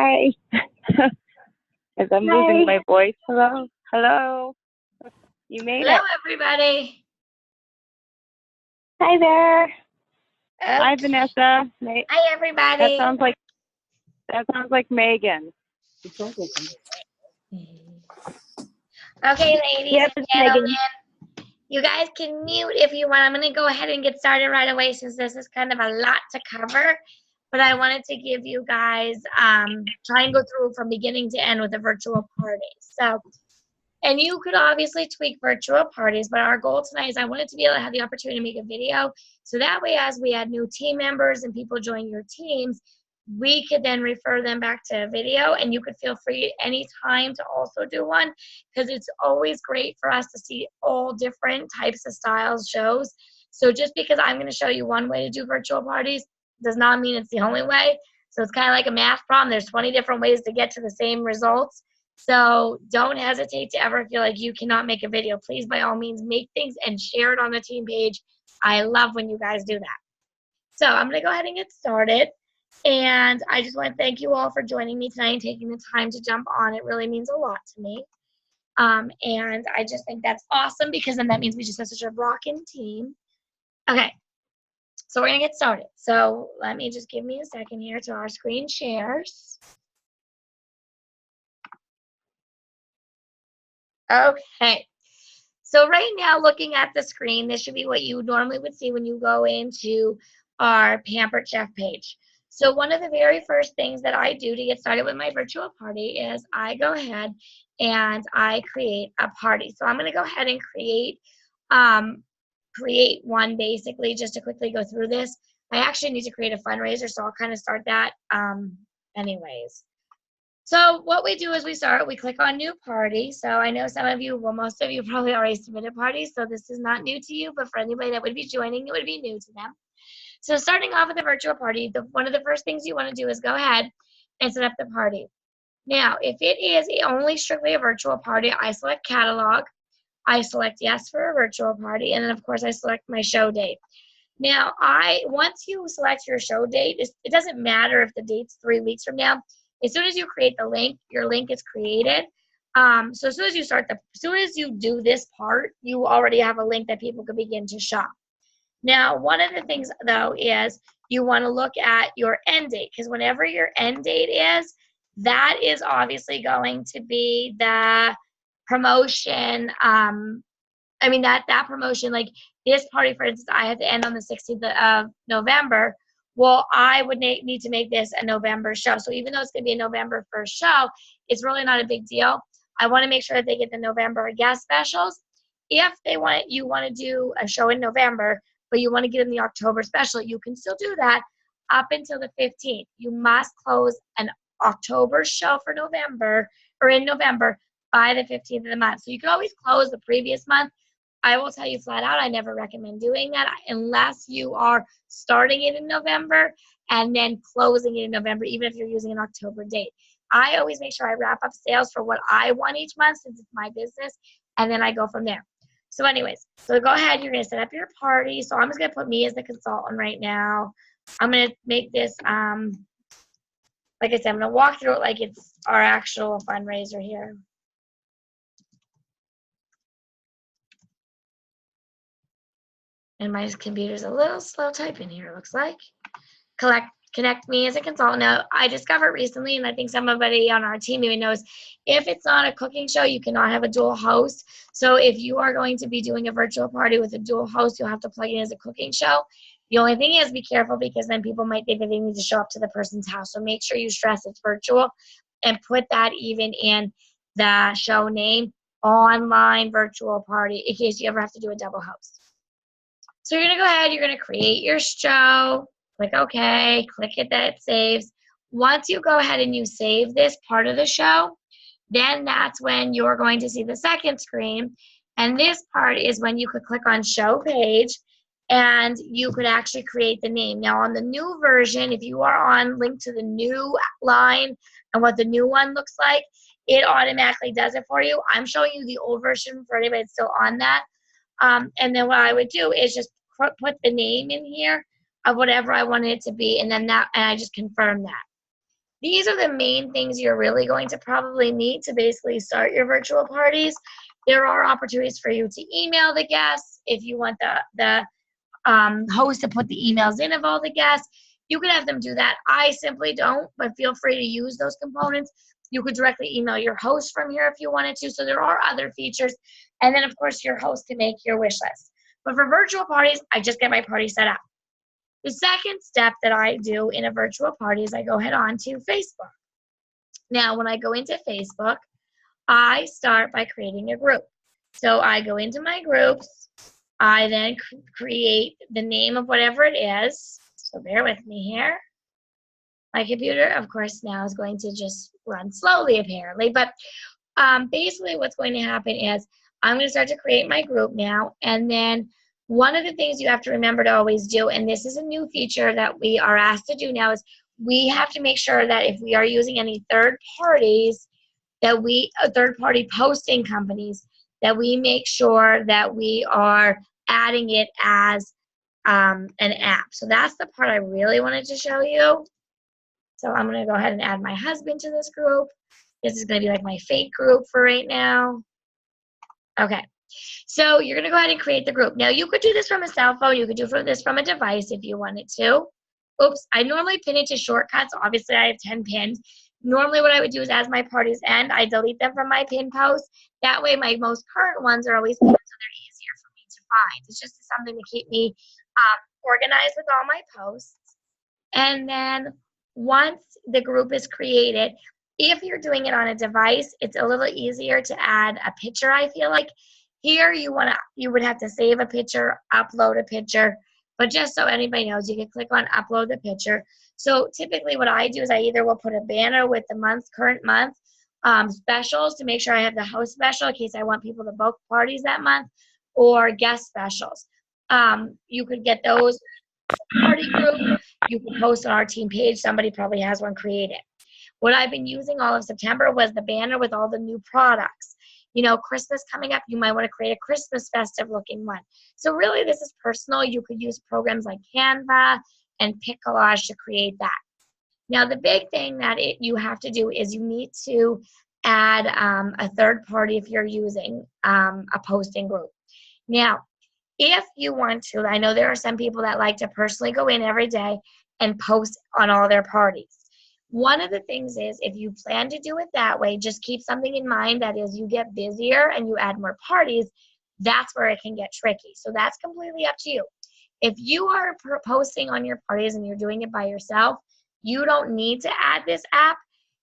Hi. As I'm losing Hi. my voice. Hello. Hello. You made Hello, it. everybody. Hi there. Hi, Okay. Vanessa. Hi, That everybody. sounds like that sounds like Megan. Okay, ladies Yep, and it's gentlemen, Megan. you guys can mute if you want. I'm going to go ahead and get started right away since this is kind of a lot to cover. But I wanted to give you guys, try and go through from beginning to end with a virtual party. So, and you could obviously tweak virtual parties, but our goal tonight is I wanted to be able to have the opportunity to make a video. So that way, as we add new team members and people join your teams, we could then refer them back to a video, and you could feel free anytime to also do one, because it's always great for us to see all different types of styles shows. So just because I'm going to show you one way to do virtual parties does not mean it's the only way. So it's kind of like a math problem. There's 20 different ways to get to the same results. So don't hesitate to ever feel like you cannot make a video. Please, by all means, make things and share it on the team page. I love when you guys do that. So I'm going to go ahead and get started. And I just want to thank you all for joining me tonight and taking the time to jump on. It really means a lot to me. And I just think that's awesome because then that means we just have such a rocking team. Okay, so we're going to get started. So let me just give me a second here to our screen shares. Okay. So right now, looking at the screen, this should be what you normally would see when you go into our Pampered Chef page. So one of the very first things that I do to get started with my virtual party is I go ahead and I create a party. So I'm going to go ahead and create one basically just to quickly go through this. I actually need to create a fundraiser, so I'll kind of start that anyways. So what we do is we click on new party. So I know some of you, well, most of you probably already submitted parties, so this is not new to you, but for anybody that would be joining, it would be new to them. So starting off with a virtual party, one of the first things you want to do is go ahead and set up the party. Now, if it is only strictly a virtual party, I select catalog, I select yes for a virtual party, and then of course I select my show date. Now, once you select your show date, it doesn't matter if the date's 3 weeks from now. As soon as you create the link, your link is created. So as soon as you do this part, you already have a link that people can begin to shop. Now, one of the things though is you want to look at your end date, because whenever your end date is, that is obviously going to be the promotion. That promotion, like this party, for instance, I had to end on the 16th of November. Well, I would need to make this a November show. So even though it's going to be a November 1st show, it's really not a big deal. I want to make sure that they get the November guest specials. If you want to do a show in November, but you want to get in the October special, you can still do that up until the 15th. You must close an October show for November or in November by the 15th of the month. So you can always close the previous month. I will tell you flat out, I never recommend doing that unless you are starting it in November and then closing it in November, even if you're using an October date. I always make sure I wrap up sales for what I want each month since it's my business, and then I go from there. So anyways, so go ahead, you're going to set up your party. So I'm just going to put me as the consultant right now. I'm going to make this, like I said, I'm going to walk through it like it's our actual fundraiser here. And my computer's a little slow typing here, it looks like. Connect me as a consultant. Now, I discovered recently, and I think somebody on our team even knows, if it's not a cooking show, you cannot have a dual host. So if you are going to be doing a virtual party with a dual host, you'll have to plug in as a cooking show. The only thing is, be careful, because then people might think that they need to show up to the person's house. So make sure you stress it's virtual and put that even in the show name, online virtual party, in case you ever have to do a double host. So you're going to go ahead, you're going to create your show, click OK, click it that it saves. Once you go ahead and you save this part of the show, then that's when you're going to see the second screen. And this part is when you could click on show page and you could actually create the name. Now on the new version, if you are on link to the new line and what the new one looks like, it automatically does it for you. I'm showing you the old version for anybody that's still on that. And then what I would do is just put the name in here of whatever I wanted it to be, and then and I just confirm that. These are the main things you're really going to probably need to basically start your virtual parties. There are opportunities for you to email the guests if you want the host to put the emails in of all the guests. You can have them do that. I simply don't, but feel free to use those components. You could directly email your host from here if you wanted to. So there are other features. And then, of course, your host can make your wish list. But for virtual parties, I just get my party set up. The second step that I do in a virtual party is I go head on to Facebook. Now, when I go into Facebook, I start by creating a group. So I go into my groups. I then create the name of whatever it is. So bear with me here. My computer, of course, now is going to just run slowly, apparently. But basically what's going to happen is I'm going to start to create my group now. And then one of the things you have to remember to always do, and this is a new feature that we are asked to do now, is we have to make sure that if we are using any third parties, that third-party posting companies, that we make sure that we are adding it as an app. So that's the part I really wanted to show you. So I'm going to go ahead and add my husband to this group. This is going to be like my fake group for right now. Okay. So you're going to go ahead and create the group. Now, you could do this from a cell phone. You could do this from a device if you wanted to. Oops, I normally pin it to shortcuts. Obviously, I have 10 pins. Normally, what I would do is as my parties end, I delete them from my pin post. That way, my most current ones are always pinned, so they're easier for me to find. It's just something to keep me organized with all my posts. And then once the group is created, if you're doing it on a device, it's a little easier to add a picture, I feel like. Here, you would have to save a picture, upload a picture, but just so anybody knows, you can click on upload the picture. So typically what I do is I either will put a banner with the current month specials to make sure I have the host special in case I want people to book parties that month, or guest specials. You could get those party group. You can post on our team page. Somebody probably has one created. What I've been using all of September was the banner with all the new products. You know, Christmas coming up, you might want to create a Christmas festive looking one. So really this is personal. You could use programs like Canva and Piccollage to create that. Now the big thing that you have to do is you need to add a third party if you're using a posting group. Now, if you want to, I know there are some people that like to personally go in every day and post on all their parties. One of the things is, if you plan to do it that way, just keep something in mind, that is, you get busier and you add more parties, that's where it can get tricky. So that's completely up to you. If you are posting on your parties and you're doing it by yourself, you don't need to add this app.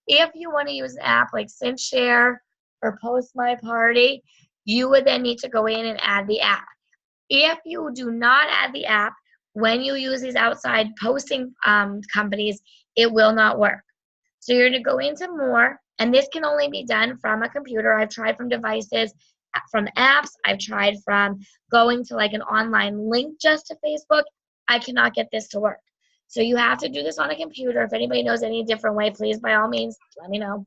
If you want to use an app like SynchShare or Post My Party, you would then need to go in and add the app. If you do not add the app, when you use these outside posting companies, it will not work. So you're going to go into more, and this can only be done from a computer. I've tried from devices, from apps. I've tried from going to like an online link just to Facebook. I cannot get this to work. So you have to do this on a computer. If anybody knows any different way, please, by all means, let me know.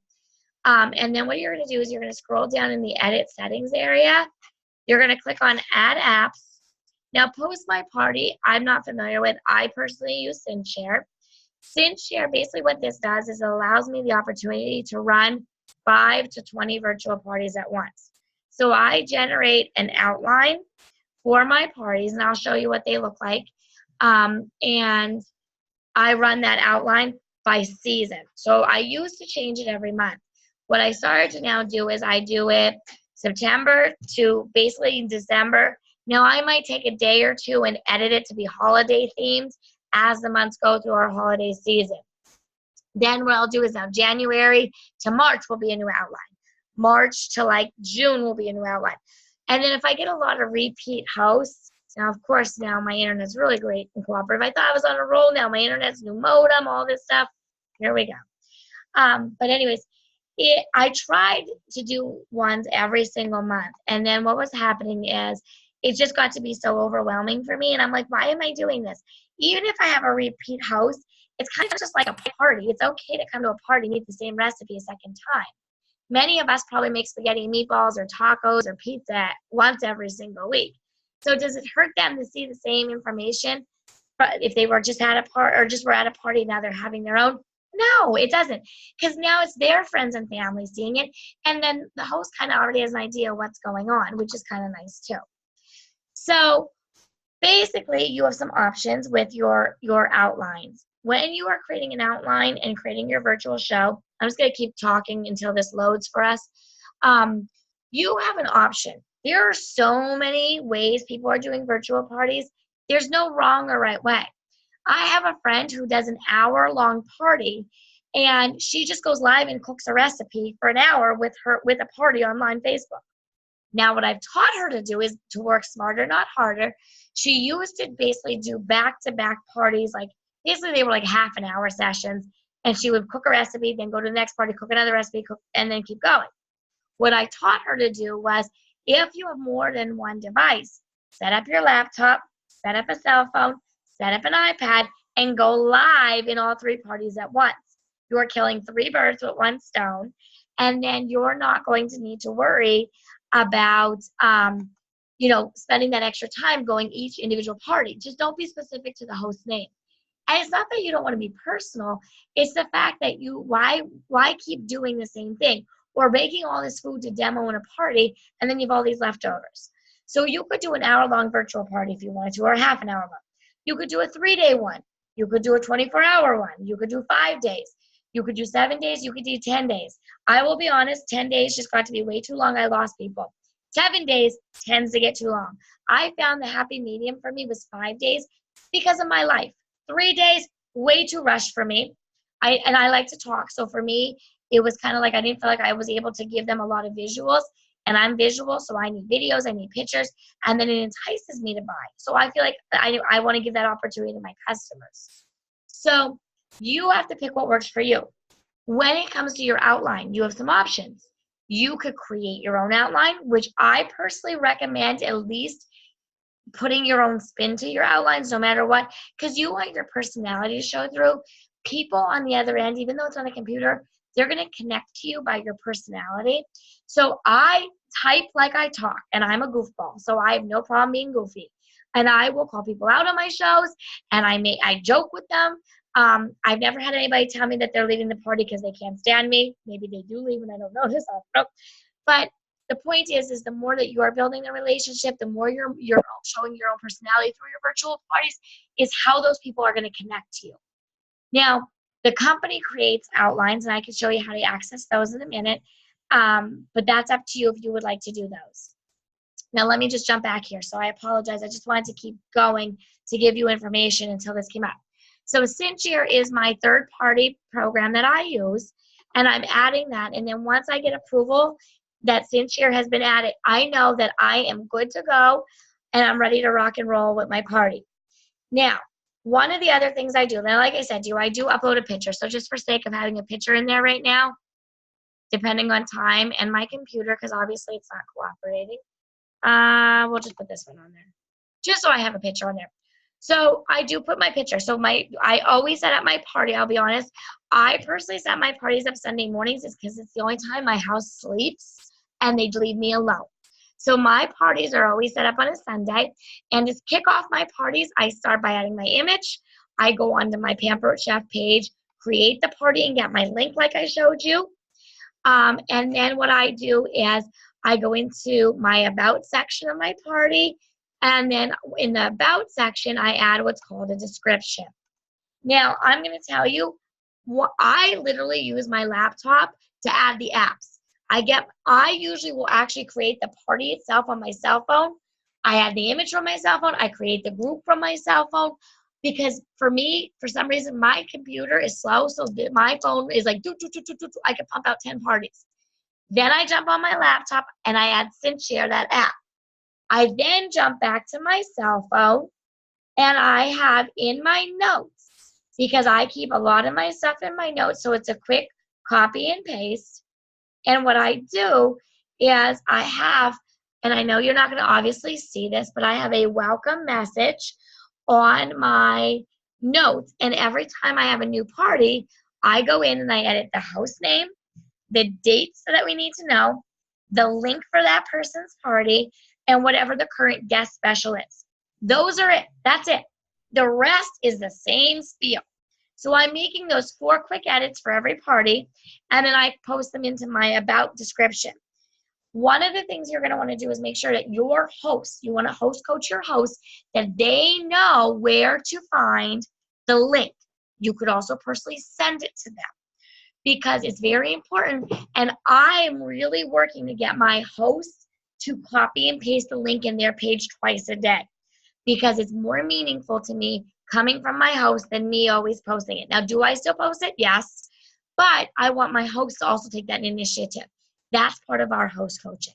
And then what you're going to do is you're going to scroll down in the edit settings area. You're going to click on add apps. Now, Post My Party, I'm not familiar with. I personally use SynchShare. SynchShare, basically what this does is it allows me the opportunity to run 5 to 20 virtual parties at once. So I generate an outline for my parties, and I'll show you what they look like. And I run that outline by season. So I used to change it every month. What I started to now do is I do it September to basically December. Now, I might take a day or two and edit it to be holiday themed as the months go through our holiday season. Then what I'll do is now January to March will be a new outline. March to like June will be a new outline. And then if I get a lot of repeat hosts, now of course now my internet's really great and cooperative. I thought I was on a roll. Now my internet's new modem, all this stuff. Here we go. But anyways, I tried to do ones every single month. And then what was happening is it just got to be so overwhelming for me. And I'm like, why am I doing this? Even if I have a repeat host, it's kind of just like a party. It's okay to come to a party and eat the same recipe a second time. Many of us probably make spaghetti and meatballs or tacos or pizza once every single week. So does it hurt them to see the same information if they were just at a party or just were at a party, now they're having their own? No, it doesn't. Because now it's their friends and family seeing it. And then the host kind of already has an idea of what's going on, which is kind of nice too. So basically, you have some options with your outlines. When you are creating an outline and creating your virtual show, I'm just going to keep talking until this loads for us. You have an option. There are so many ways people are doing virtual parties. There's no wrong or right way. I have a friend who does an hour-long party, and she just goes live and cooks a recipe for an hour with a party online Facebook. Now, what I've taught her to do is to work smarter, not harder. She used to basically do back-to-back parties, like basically they were like half an hour sessions, and she would cook a recipe, then go to the next party, cook another recipe, and then keep going. What I taught her to do was, if you have more than one device, set up your laptop, set up a cell phone, set up an iPad, and go live in all 3 parties at once. You're killing 3 birds with 1 stone, and then you're not going to need to worry about spending that extra time going each individual party. Just don't be specific to the host name. And it's not that you don't want to be personal. It's the fact that why keep doing the same thing or making all this food to demo in a party, and then you have all these leftovers. So you could do an hour-long virtual party if you wanted to, or half an hour long. You could do a 3-day one. You could do a 24-hour one. You could do 5 days. You could do 7 days. You could do 10 days. I will be honest, 10 days just got to be way too long. I lost people. 7 days tends to get too long. I found the happy medium for me was 5 days because of my life. 3 days, way too rushed for me. I like to talk. So for me, it was kind of like I didn't feel like I was able to give them a lot of visuals. And I'm visual, so I need videos, I need pictures, and then it entices me to buy. So I feel like I want to give that opportunity to my customers. So you have to pick what works for you. When it comes to your outline, you have some options. You could create your own outline, which I personally recommend at least putting your own spin to your outlines no matter what, because you want your personality to show through. People on the other end, even though it's on a computer, they're going to connect to you by your personality. So I type like I talk, and I'm a goofball, so I have no problem being goofy. And I will call people out on my shows, and I joke with them. I've never had anybody tell me that they're leaving the party because they can't stand me. Maybe they do leave and I don't notice. I don't know. But the point is the more that you are building the relationship, the more you're showing your own personality through your virtual parties, is how those people are going to connect to you. Now, the company creates outlines, and I can show you how to access those in a minute. But that's up to you if you would like to do those. Now, let me just jump back here. So I apologize. I just wanted to keep going to give you information until this came up. So Cinshare is my third-party program that I use, and I'm adding that. And then once I get approval that Cinshare has been added, I know that I am good to go, and I'm ready to rock and roll with my party. Now, one of the other things I do, now like I said, I do upload a picture. So just for sake of having a picture in there right now, depending on time and my computer, because obviously it's not cooperating, we'll just put this one on there, just so I have a picture on there. So I do put my picture. So I always set up my party. I'll be honest. I personally set my parties up Sunday mornings because it's the only time my house sleeps and they leave me alone. So my parties are always set up on a Sunday. And to kick off my parties, I start by adding my image. I go onto my Pampered Chef page, create the party, and get my link like I showed you. And then what I do is I go into my About section of my party. And then in the About section, I add what's called a description. Now, I'm going to tell you, I literally use my laptop to add the apps. I usually will actually create the party itself on my cell phone. I add the image from my cell phone. I create the group from my cell phone. Because for me, for some reason, my computer is slow. So my phone is like, I can pump out 10 parties. Then I jump on my laptop and I add Cinshare, that app. I then jump back to my cell phone and I have in my notes, because I keep a lot of my stuff in my notes, so it's a quick copy and paste. And what I do is I have, and I know you're not going to obviously see this, but I have a welcome message on my notes. And every time I have a new party, I go in and I edit the host name, the dates that we need to know, the link for that person's party, and whatever the current guest special is. Those are it. That's it. The rest is the same spiel. So I'm making those 4 quick edits for every party, and then I post them into my about description. One of the things you're going to want to do is make sure that your host, you want to host coach your host, that they know where to find the link. You could also personally send it to them because it's very important. And I'm really working to get my hosts to copy and paste the link in their page twice a day because it's more meaningful to me coming from my host than me always posting it. Now, do I still post it? Yes. But I want my host to also take that initiative. That's part of our host coaching.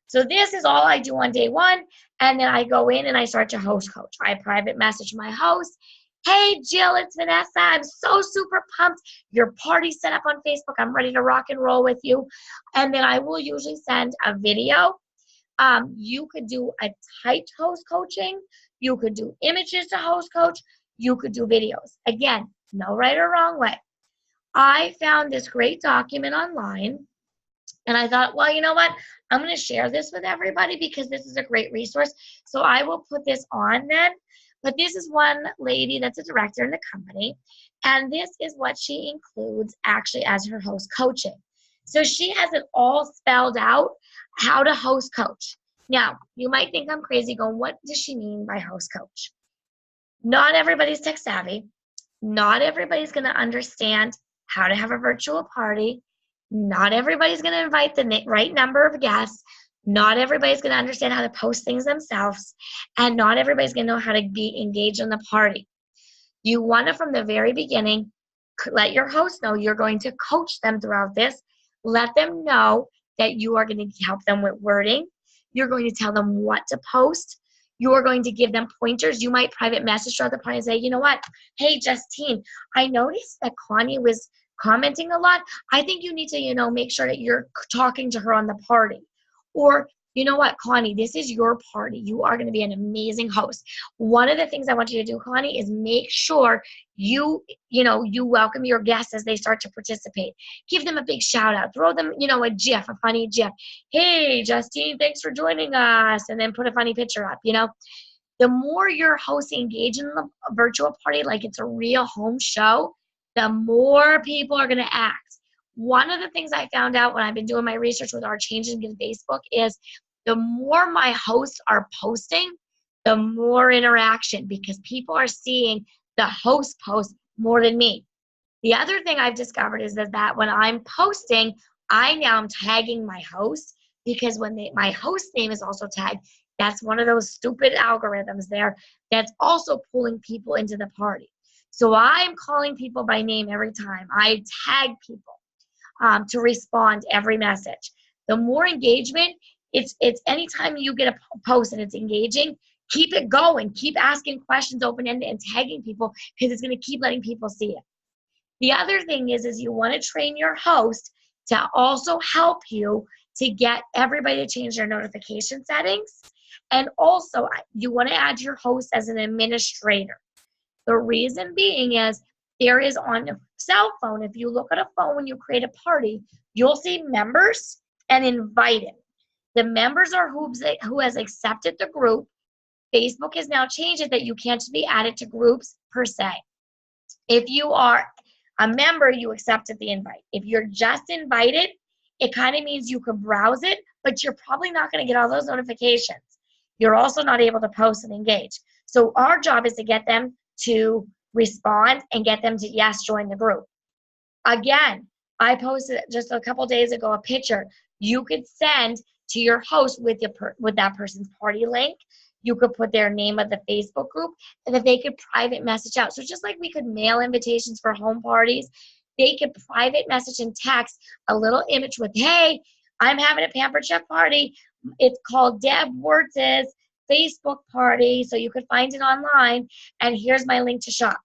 So this is all I do on day 1, and then I go in and I start to host coach. I private message my host. Hey, Jill, it's Vanessa. I'm so super pumped. Your party's set up on Facebook. I'm ready to rock and roll with you. And then I will usually send a video. You could do a typed host coaching. You could do images to host coach. You could do videos. Again, no right or wrong way. I found this great document online, and I thought, well, you know what? I'm going to share this with everybody because this is a great resource. So I will put this on then. But this is one lady that's a director in the company, and this is what she includes actually as her host coaching. So she has it all spelled out how to host coach. Now, you might think I'm crazy going, what does she mean by host coach? Not everybody's tech savvy. Not everybody's going to understand how to have a virtual party. Not everybody's going to invite the right number of guests. Not everybody's going to understand how to post things themselves. And not everybody's going to know how to be engaged in the party. You want to, from the very beginning, let your host know you're going to coach them throughout this. Let them know that you are going to help them with wording. You're going to tell them what to post. You are going to give them pointers. You might private message throughout the party and say, you know what? Hey, Justine, I noticed that Connie was commenting a lot. I think you need to, make sure that you're talking to her on the party. Or, you know what, Connie, this is your party. You are going to be an amazing host. One of the things I want you to do, Connie, is make sure you welcome your guests as they start to participate. Give them a big shout out. Throw them, a GIF, a funny GIF. Hey, Justine, thanks for joining us. And then put a funny picture up, The more your hosts engage in the virtual party like it's a real home show, the more people are going to act. One of the things I found out when I've been doing my research with our changes in Facebook is the more my hosts are posting, the more interaction because people are seeing the host post more than me. The other thing I've discovered is that when I'm posting, I now am tagging my host because when my host name is also tagged, that's one of those stupid algorithms there that's also pulling people into the party. So I'm calling people by name every time. I tag people to respond every message. The more engagement, it's anytime you get a post and it's engaging, keep it going. Keep asking questions open-ended and tagging people because it's going to keep letting people see it. The other thing is you want to train your host to also help you to get everybody to change their notification settings. And also, you want to add your host as an administrator. The reason being is there is on a cell phone, if you look at a phone when you create a party, you'll see members and invited. The members are who has accepted the group. Facebook has now changed it that you can't be added to groups per se. If you are a member, you accepted the invite. If you're just invited, it kind of means you can browse it, but you're probably not going to get all those notifications. You're also not able to post and engage. So our job is to get them to respond and get them to, yes, join the group. Again, I posted just a couple days ago a picture you could send to your host with that person's party link. You could put their name of the Facebook group and that they could private message out. So just like we could mail invitations for home parties, they could private message and text a little image with, hey, I'm having a Pampered Chef party. It's called Deb Wertz's Facebook party, so you could find it online, and here's my link to shop.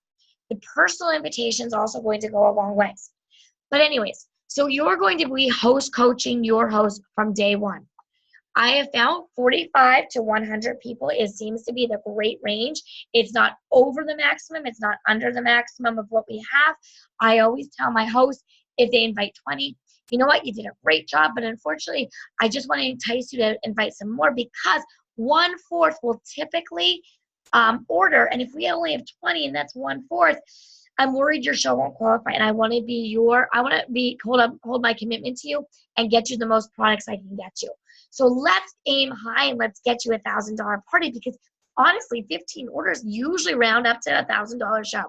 The personal invitation is also going to go a long ways. But anyways, so you're going to be host coaching your host from day 1. I have found 45 to 100 people. It seems to be the great range. It's not over the maximum. It's not under the maximum of what we have. I always tell my hosts, if they invite 20, you know what? You did a great job, but unfortunately, I just want to entice you to invite some more because 1/4 will typically order. And if we only have 20 and that's 1/4, I'm worried your show won't qualify, and I want to hold my commitment to you and get you the most products I can get you. So let's aim high and let's get you $1,000 party, because honestly, 15 orders usually round up to $1,000 show.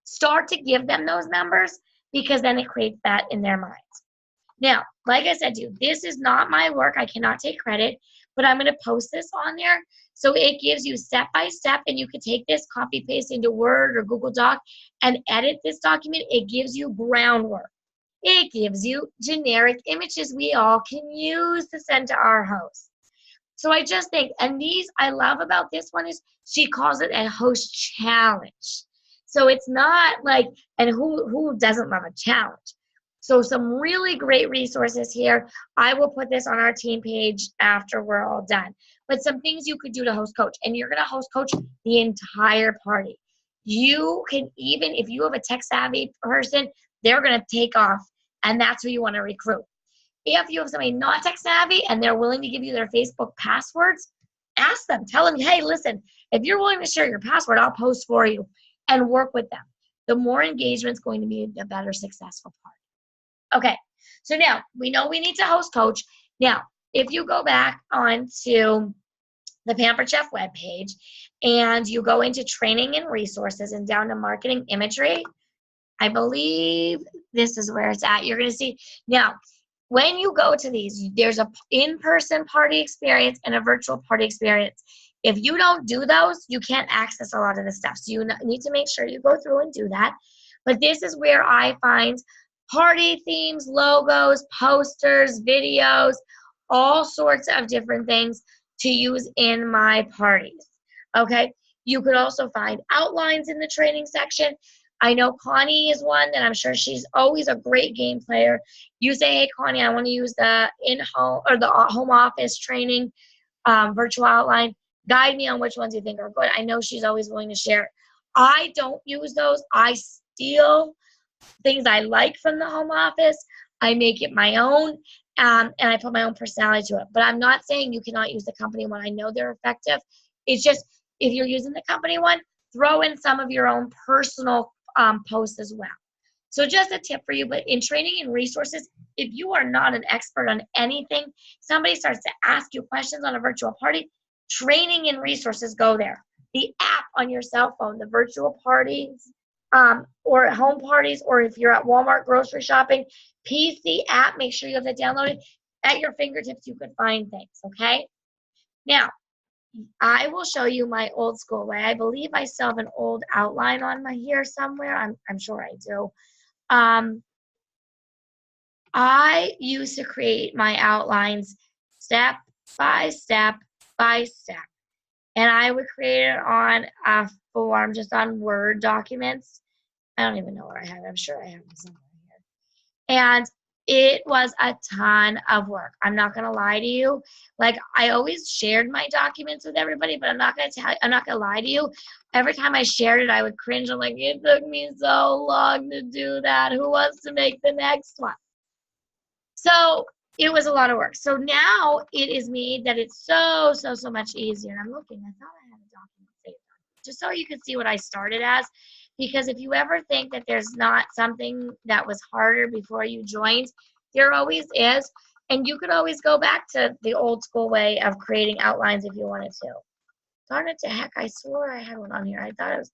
Start to give them those numbers, because then it creates that in their minds. Now, like I said to you, this is not my work. I cannot take credit, but I'm going to post this on there. So it gives you step by step, and you can take this, copy paste into Word or Google Doc and edit this document. It gives you groundwork. It gives you generic images we all can use to send to our hosts. So I just think, and these I love about this one is she calls it a host challenge. So it's not like, and who doesn't love a challenge? So some really great resources here. I will put this on our team page after we're all done. But some things you could do to host coach, and you're going to host coach the entire party. You can, even if you have a tech savvy person, they're going to take off, and that's who you want to recruit. If you have somebody not tech savvy and they're willing to give you their Facebook passwords, ask them. Tell them, hey, listen, if you're willing to share your password, I'll post for you, and work with them. The more engagement is going to be the better successful part. Okay, so now we know we need to host coach. Now, if you go back onto the Pampered Chef webpage and you go into training and resources and down to marketing imagery, I believe this is where it's at. You're going to see now, when you go to these, there's a in-person party experience and a virtual party experience. If you don't do those, you can't access a lot of the stuff. So you need to make sure you go through and do that. But this is where I find party themes, logos, posters, videos, all sorts of different things to use in my parties. Okay, you could also find outlines in the training section. I know Connie is one that I'm sure she's always a great game player. You say, hey, Connie, I want to use the in-home or the home office training virtual outline. Guide me on which ones you think are good. I know she's always willing to share. I don't use those. I steal things I like from the home office. I make it my own, and I put my own personality to it. But I'm not saying you cannot use the company one. I know they're effective. It's just, if you're using the company one, throw in some of your own personal posts as well. So just a tip for you, but in training and resources, if you are not an expert on anything, somebody starts to ask you questions on a virtual party, training and resources, go there. The app on your cell phone, the virtual parties, or at home parties, or if you're at Walmart grocery shopping, PC app, make sure you have that downloaded. At your fingertips, you could find things, okay? Now, I will show you my old school way. I believe I still have an old outline on my here somewhere. I'm sure I do. I used to create my outlines step by step by step. And I would create it on a form, just on Word documents. I don't even know where I have it. I'm sure I have it somewhere here. And it was a ton of work. I'm not going to lie to you. Like, I always shared my documents with everybody, but I'm not going to lie to you. Every time I shared it, I would cringe. I'm like, it took me so long to do that. Who wants to make the next one? So it was a lot of work. So now it is made that it's so much easier. And I'm looking, I thought I had a document saved on it, just so you can see what I started as. Because if you ever think that there's not something that was harder before you joined, there always is. And you could always go back to the old school way of creating outlines if you wanted to. Darn it to heck, I swore I had one on here. I thought it was,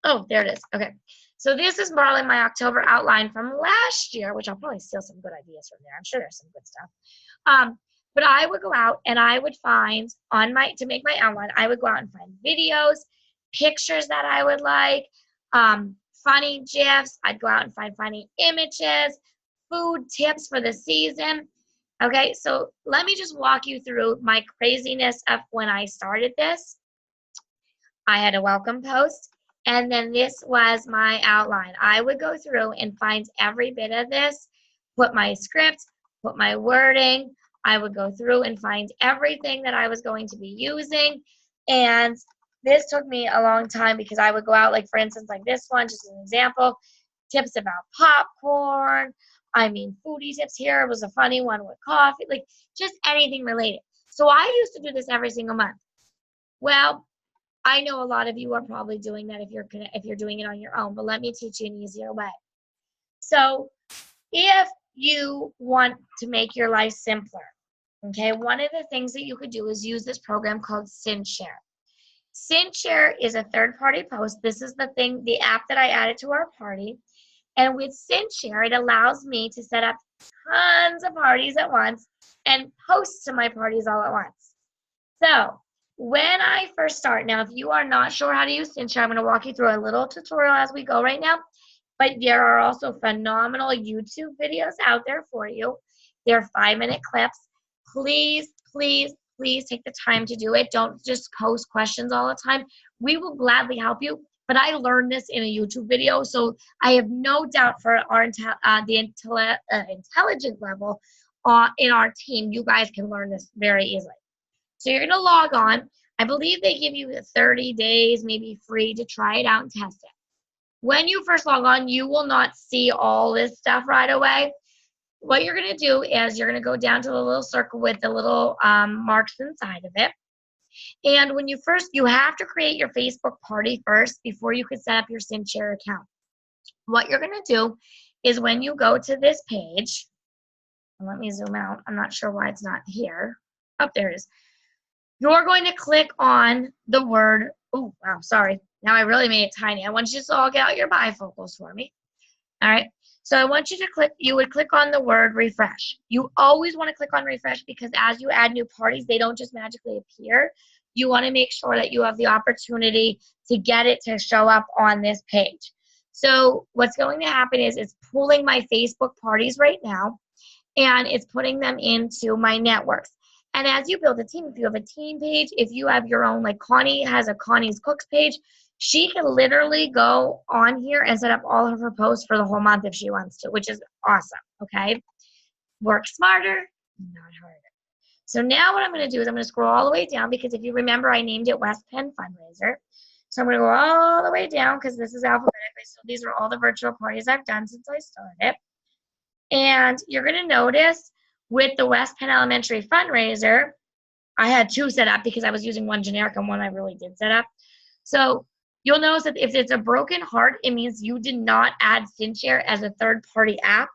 oh, there it is. Okay. So this is borrowing my October outline from last year, which I'll probably steal some good ideas from there. I'm sure there's some good stuff. But I would go out and I would find to make my outline, I would go out and find videos, pictures that I would like, funny GIFs. I'd go out and find funny images, food tips for the season. Okay, so let me just walk you through my craziness of when I started this. I had a welcome post, and then this was my outline. I would go through and find every bit of this, put my script, put my wording. I would go through and find everything that I was going to be using, and this took me a long time because I would go out, like for instance, like this one, just an example, tips about popcorn. I mean, foodie tips here was a funny one with coffee, like just anything related. So I used to do this every single month. Well, I know a lot of you are probably doing that if you're doing it on your own, but let me teach you an easier way. So if you want to make your life simpler, okay, one of the things that you could do is use this program called SynShare. SynShare is a third-party post. This is the app that I added to our party. And with SynShare, it allows me to set up tons of parties at once and post to my parties all at once. So when I first start, now if you are not sure how to use SynShare, I'm going to walk you through a little tutorial as we go right now. But there are also phenomenal YouTube videos out there for you. They're 5-minute clips. Please, please, please take the time to do it. Don't just post questions all the time. We will gladly help you. But I learned this in a YouTube video, so I have no doubt for the intelligence level in our team, you guys can learn this very easily. So you're going to log on. I believe they give you 30 days, maybe free, to try it out and test it. When you first log on, you will not see all this stuff right away. What you're going to do is you're going to go down to the little circle with the little marks inside of it. And when you have to create your Facebook party first before you can set up your SynShare account. What you're going to do is when you go to this page, and let me zoom out. I'm not sure why it's not here. Oh, there it is. You're going to click on the word, oh, wow, sorry. Now I really made it tiny. I want you to all get out your bifocals for me. All right. So I want you to you would click on the word refresh. You always want to click on refresh because as you add new parties, they don't just magically appear. You want to make sure that you have the opportunity to get it to show up on this page. So what's going to happen is it's pulling my Facebook parties right now, and it's putting them into my networks. And as you build a team, if you have a team page, if you have your own, like Connie has a Connie's Cooks page, she can literally go on here and set up all of her posts for the whole month if she wants to, which is awesome, okay? Work smarter, not harder. So now what I'm going to do is I'm going to scroll all the way down because if you remember, I named it West Penn Fundraiser. So I'm going to go all the way down because this is alphabetically. So these are all the virtual parties I've done since I started. And you're going to notice with the West Penn Elementary Fundraiser, I had 2 set up because I was using one generic and one I really did set up. So you'll notice that if it's a broken heart, it means you did not add SynShare as a third-party app.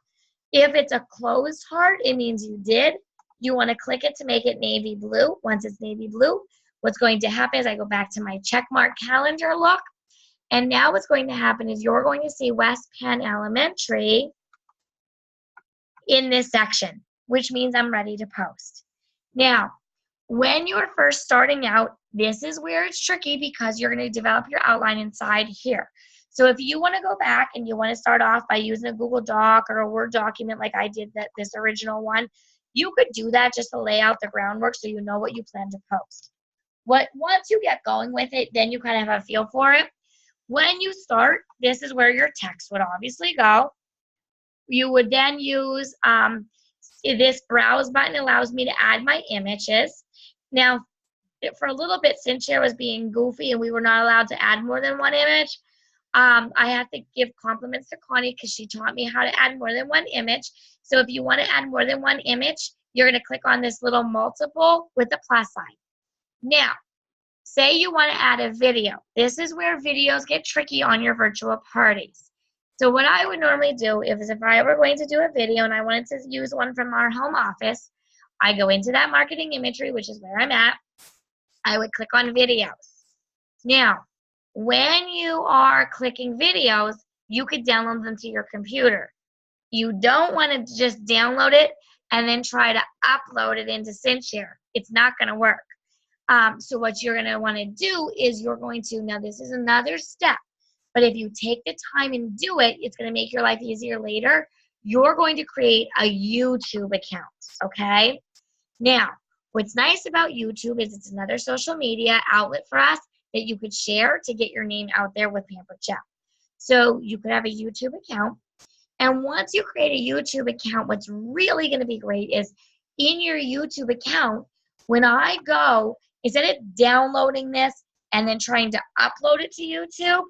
If it's a closed heart, it means you did. You want to click it to make it navy blue. Once it's navy blue, what's going to happen is I go back to my checkmark calendar look. And now what's going to happen is you're going to see West Penn Elementary in this section, which means I'm ready to post. Now, when you're first starting out, this is where it's tricky because you're going to develop your outline inside here. So if you want to go back and you want to start off by using a Google Doc or a Word document like I did this original one, you could do that just to lay out the groundwork so you know what you plan to post. Once you get going with it, then you kind of have a feel for it. When you start, this is where your text would obviously go. You would then use this browse button allows me to add my images. Now, for a little bit, SynShare was being goofy and we were not allowed to add more than one image. I have to give compliments to Connie because she taught me how to add more than one image. So if you want to add more than one image, you're going to click on this little multiple with the plus sign. Now, say you want to add a video. This is where videos get tricky on your virtual parties. So what I would normally do is if I were going to do a video and I wanted to use one from our home office, I go into that marketing imagery, which is where I'm at. I would click on videos. Now, when you are clicking videos, you could download them to your computer. You don't want to just download it and then try to upload it into SynShare. It's not going to work. So what you're going to want to do is you're going to, now this is another step, but if you take the time and do it, it's going to make your life easier later. You're going to create a YouTube account, okay? Now, what's nice about YouTube is it's another social media outlet for us that you could share to get your name out there with Pampered Chef. So you could have a YouTube account. And once you create a YouTube account, what's really going to be great is in your YouTube account, when I go, instead of downloading this and then trying to upload it to YouTube,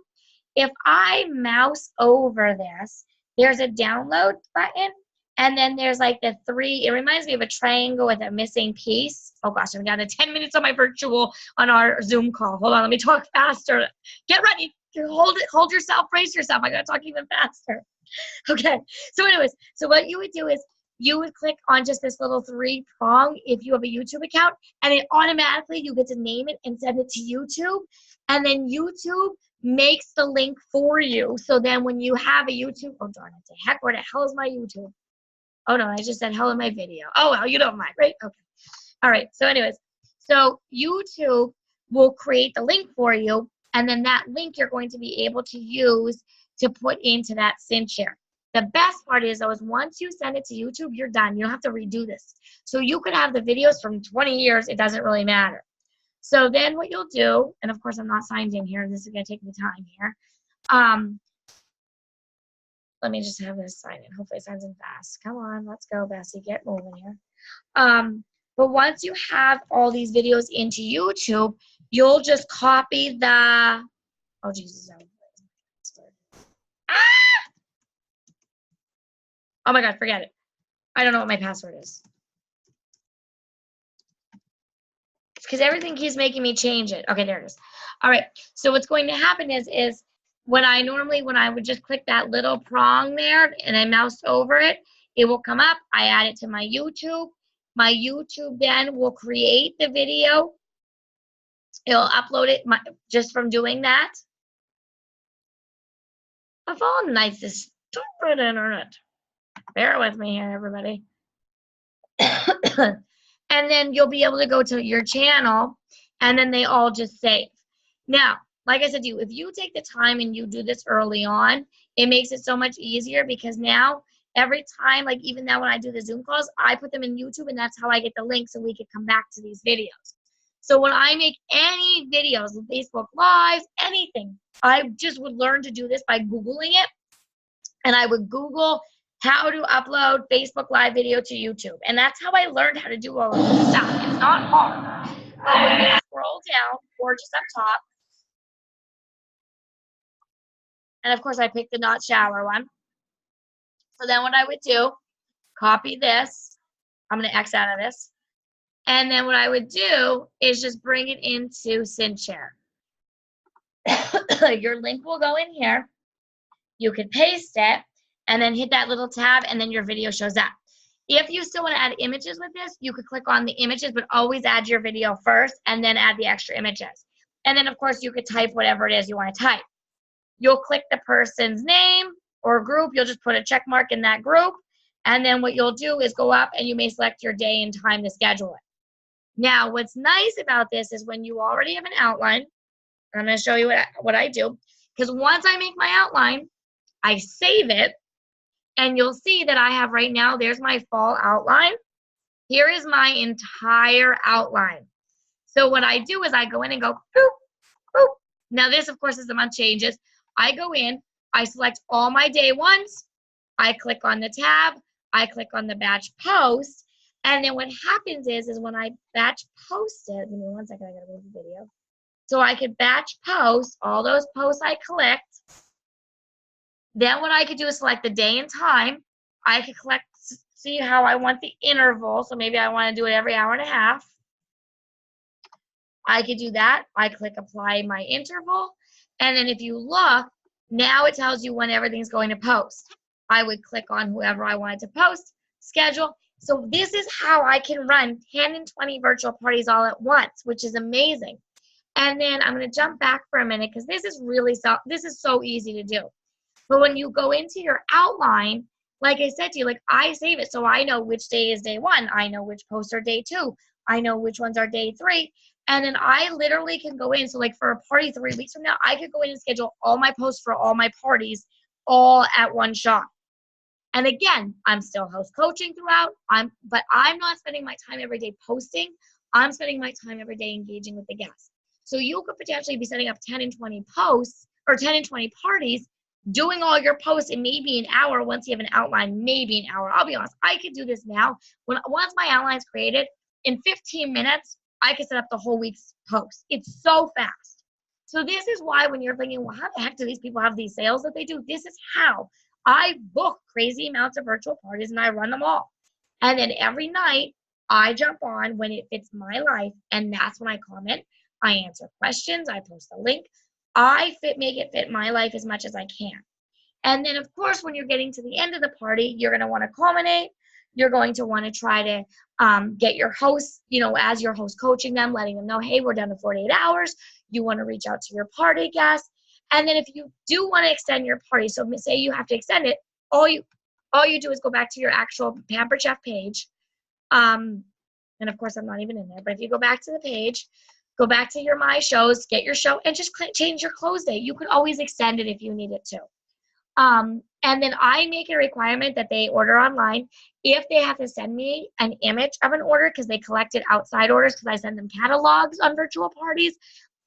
if I mouse over this, there's a download button, And then there's like the 3, it reminds me of a triangle with a missing piece. Oh gosh, I'm down to 10 minutes on on our Zoom call. Hold on, let me talk faster. Get ready. Hold yourself, brace yourself. I gotta talk even faster. Okay, so anyways, so what you would do is you would click on just this little 3-prong if you have a YouTube account, and it automatically, you get to name it and send it to YouTube, and then YouTube makes the link for you. So then when you have a YouTube, oh darn it, heck, where the hell is my YouTube? Oh no, I just said hell in my video. Oh well, you don't mind, right? Okay. All right, so anyways, so YouTube will create the link for you, and then that link you're going to be able to use to put into that SynShare. The best part is, though, is once you send it to YouTube, you're done. You don't have to redo this. So you could have the videos from 20 years. It doesn't really matter. So then what you'll do, and of course I'm not signed in here. This is going to take me time here. Let me just have this sign in. Hopefully it signs in fast. Come on, let's go, Bessie. Get moving here. But once you have all these videos into YouTube, you'll just copy the, oh Jesus, oh my God, forget it. I don't know what my password is. It's because everything keeps making me change it. Okay, there it is. All right, so what's going to happen is when I would just click that little prong there and I mouse over it, it will come up. I add it to my YouTube. My YouTube then will create the video. It'll upload it just from doing that. I've all nice this stupid internet. Bear with me here, everybody. And then you'll be able to go to your channel, and then they all just save. Now, like I said to you, if you take the time and you do this early on, it makes it so much easier, because now every time, like even now when I do the Zoom calls, I put them in YouTube, and that's how I get the link so we can come back to these videos. So when I make any videos, Facebook Lives, anything, I just would learn to do this by Googling it, and I would Google how to upload Facebook Live video to YouTube. And that's how I learned how to do all of this stuff. It's not hard. But when you scroll down, or just up top, and of course I picked the not shower one. So then what I would do, copy this. I'm going to X out of this. And then what I would do is just bring it into SynShare. Your link will go in here. You can paste it, and then hit that little tab, and then your video shows up. If you still want to add images with this, you could click on the images, but always add your video first, and then add the extra images. And then, of course, you could type whatever it is you want to type. You'll click the person's name or group. You'll just put a check mark in that group, and then what you'll do is go up, and you may select your day and time to schedule it. Now, what's nice about this is when you already have an outline, I'm going to show you what I do, because once I make my outline, I save it, and you'll see that I have right now, there's my fall outline. Here is my entire outline. So what I do is I go in and go, boop, boop. Now this, of course, as the month changes. I go in, I select all my day ones, I click on the tab, I click on the batch post, and then what happens is when I batch post it, give me 1 second, I gotta move the video. So I could batch post all those posts I collect. Then what I could do is select the day and time. I could see how I want the interval. So maybe I want to do it every hour and a half. I could do that. I click apply my interval. And then if you look, now it tells you when everything's going to post. I would click on whoever I wanted to post, schedule. So this is how I can run 10 and 20 virtual parties all at once, which is amazing. And then I'm going to jump back for a minute, because this is so easy to do. But when you go into your outline, like I said to you, like I save it so I know which day is day 1. I know which posts are day 2. I know which ones are day 3. And then I literally can go in. So like for a party 3 weeks from now, I could go in and schedule all my posts for all my parties all at one shot. And again, I'm still host coaching throughout. But I'm not spending my time every day posting. I'm spending my time every day engaging with the guests. So you could potentially be setting up 10 and 20 posts or 10 and 20 parties, doing all your posts in maybe an hour. Once you have an outline, maybe an hour. I'll be honest, I could do this now. Once my outline's created, in 15 minutes, I could set up the whole week's post. It's so fast. So this is why when you're thinking, well, how the heck do these people have these sales that they do? This is how. I book crazy amounts of virtual parties and I run them all. And then every night I jump on when it fits my life, and that's when I comment. I answer questions. I post a link. Make it fit my life as much as I can. And then, of course, when you're getting to the end of the party, you're going to want to culminate. You're going to want to try to get your host, as your host, coaching them, letting them know, hey, we're down to 48 hours. You want to reach out to your party guests. And then if you do want to extend your party, so say you have to extend it, all you do is go back to your actual Pampered Chef page. And of course, I'm not even in there, but if you go back to the page, go back to your My Shows, get your show, and just change your close date. You could always extend it if you need it to. And then I make a requirement that they order online. If they have to send me an image of an order because they collected outside orders, because I send them catalogs on virtual parties,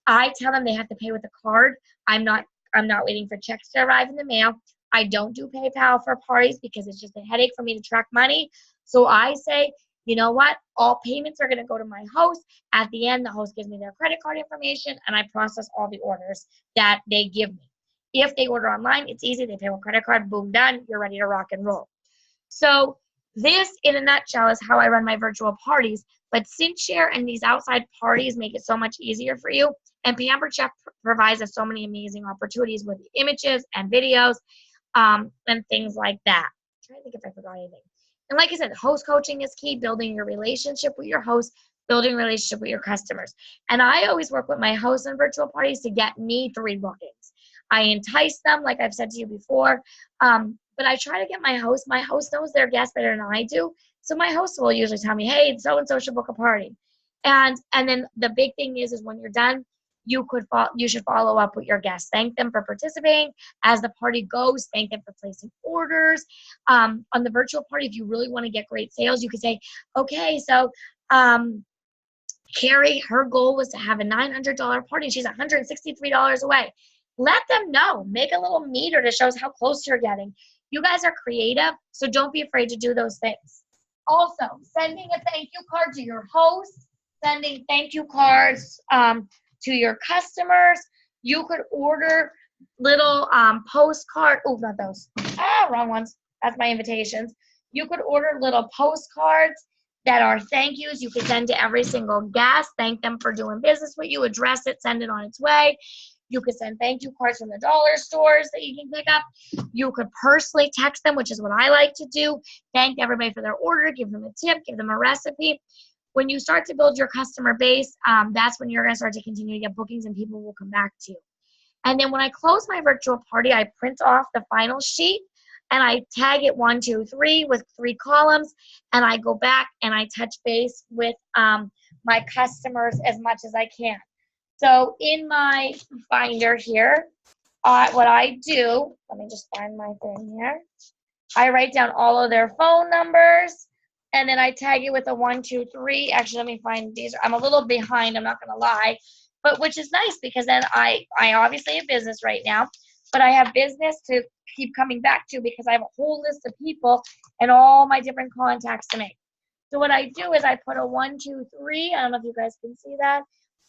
I tell them they have to pay with a card. I'm not waiting for checks to arrive in the mail. I don't do PayPal for parties because it's just a headache for me to track money. So I say, you know what? All payments are going to go to my host. At the end, the host gives me their credit card information, and I process all the orders that they give me. If they order online, it's easy. They pay with credit card, boom, done. You're ready to rock and roll. So this, in a nutshell, is how I run my virtual parties. But SynthShare and these outside parties make it so much easier for you. And Pampered Chef provides us so many amazing opportunities with images and videos and things like that. I'm trying to think if I forgot anything. And like I said, host coaching is key, building your relationship with your host, building a relationship with your customers. And I always work with my hosts in virtual parties to get me 3 bookings. I entice them, like I've said to you before, but I try to get my host knows their guests better than I do. So my host will usually tell me, hey, so-and-so should book a party. And then the big thing is when you're done, you should follow up with your guests. Thank them for participating. As the party goes, thank them for placing orders. On the virtual party, if you really want to get great sales, you could say, okay, so Carrie, her goal was to have a $900 party. She's $163 away. Let them know. Make a little meter that shows how close you're getting. You guys are creative, so don't be afraid to do those things. Also, sending a thank you card to your host, sending thank you cards to your customers. You could order little postcard. Oh, not those. Wrong ones. That's my invitations. You could order little postcards that are thank yous. You could send to every single guest. Thank them for doing business with you. Address it. Send it on its way. You could send thank you cards from the dollar stores that you can pick up. You could personally text them, which is what I like to do. Thank everybody for their order. Give them a tip. Give them a recipe. When you start to build your customer base, that's when you're going to start to continue to get bookings and people will come back to you. And then when I close my virtual party, I print off the final sheet and I tag it 1, 2, 3 with 3 columns. And I go back and I touch base with my customers as much as I can. So in my binder here, what I do, let me just find my thing here. I write down all of their phone numbers, and then I tag it with a 1, 2, 3. Actually, let me find these. I'm a little behind, I'm not going to lie, but which is nice because then I obviously have business right now, but I have business to keep coming back to because I have a whole list of people and all my different contacts to make. So what I do is I put a 1, 2, 3. I don't know if you guys can see that.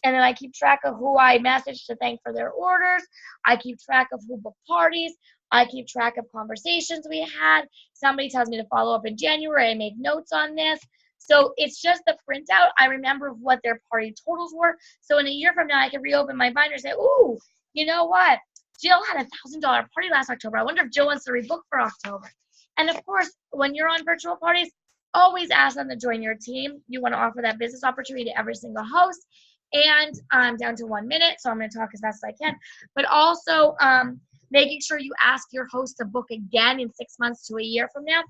And then I keep track of who I messaged to thank for their orders. I keep track of who booked parties. I keep track of conversations we had. Somebody tells me to follow up in January. I make notes on this. So it's just the printout. I remember what their party totals were. So in a year from now, I can reopen my binder and say, ooh, you know what? Jill had a $1,000 party last October. I wonder if Jill wants to rebook for October. And of course, when you're on virtual parties, always ask them to join your team. You want to offer that business opportunity to every single host. And I'm down to 1 minute, so I'm going to talk as fast as I can. But also making sure you ask your host to book again in 6 months to a year from now.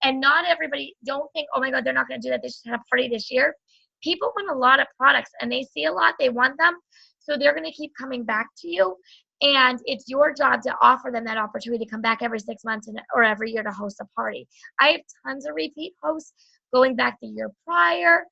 And not everybody, don't think, oh my God, they're not going to do that. They just had a party this year. People want a lot of products and they see a lot, they want them. So they're going to keep coming back to you. And it's your job to offer them that opportunity to come back every 6 months or every year to host a party. I have tons of repeat hosts going back the year prior,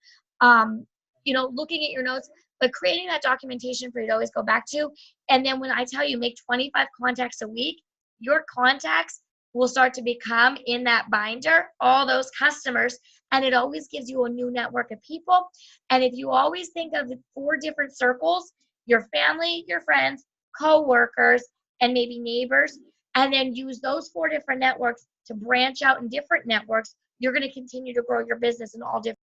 looking at your notes, but creating that documentation for you to always go back to. And then when I tell you make 25 contacts a week, your contacts will start to become in that binder, all those customers, and it always gives you a new network of people. And if you always think of the 4 different circles, your family, your friends, co-workers, and maybe neighbors, and then use those 4 different networks to branch out in different networks, you're going to continue to grow your business in all different